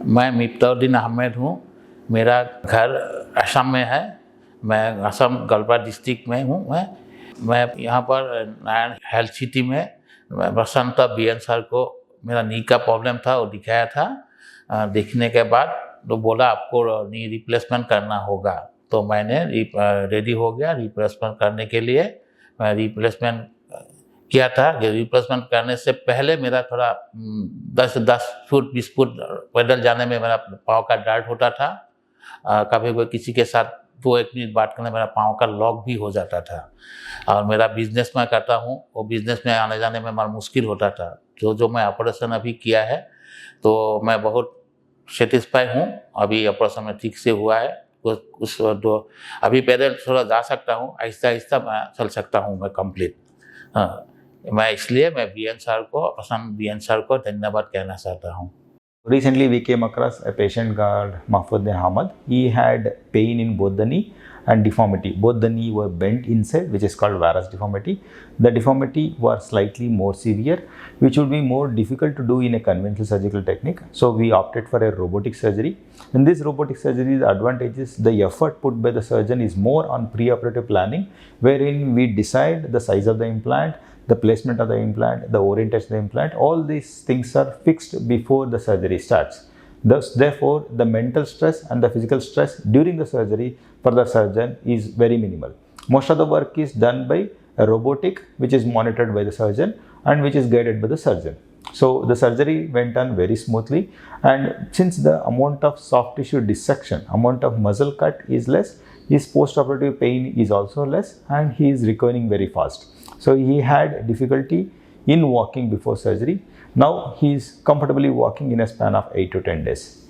मैं मिफ्ताहुद्दीन अहमद हूँ। मेरा घर असम में है। मैं असम गलवान डिस्ट्रिक्ट में हूँ। मैं यहाँ पर नारायण हेल्थ सिटी में प्रशांत बी एन सर को मेरा नी का प्रॉब्लम था, वो दिखाया था। देखने के बाद तो बोला आपको नी रिप्लेसमेंट करना होगा, तो मैंने रेडी हो गया रिप्लेसमेंट करने के लिए। मैं रिप्लेसमेंट किया था। रिप्लेसमेंट करने से पहले मेरा थोड़ा 10 फुट 20 फुट पैदल जाने में मेरा पाँव का दर्द होता था। कभी कोई किसी के साथ 2-1 मिनट बात करने मेरा पाँव का लॉक भी हो जाता था। और मेरा बिजनेस मैं करता हूँ, वो बिजनेस में आने जाने में हमारा मुश्किल होता था। जो मैं ऑपरेशन अभी किया है तो मैं बहुत सेटिस्फाई हूँ। अभी ऑपरेशन में ठीक से हुआ है। अभी पैदल थोड़ा जा सकता हूँ, आहिस्ता आहिस्ता मैं चल सकता हूँ मैं कंप्लीट। मैं बी एन सर को, प्रशांत बी एन सर को धन्यवाद कहना चाहता हूँ। Recently, we came across a patient called Miftahuddin Ahmed. He had pain in both the knee and deformity. Both the knee were bent inside, which is called Varus deformity. The deformity was slightly more severe, which would be more difficult to do in a conventional surgical technique. So we opted for a robotic surgery. In this robotic surgery, the advantage is the effort put by the surgeon is more on pre-operative planning, wherein we decide the size of the implant, the placement of the implant, the orientation of the implant. All these things are fixed before the surgery starts. Therefore, the mental stress and the physical stress during the surgery for the surgeon is very minimal. Most of the work is done by a robotic, which is monitored by the surgeon and which is guided by the surgeon. So the surgery went on very smoothly, and since the amount of soft tissue dissection, amount of muscle cut is less, his post-operative pain is also less, and he is recovering very fast. So he had difficulty in walking before surgery. Now he is comfortably walking in a span of 8 to 10 days.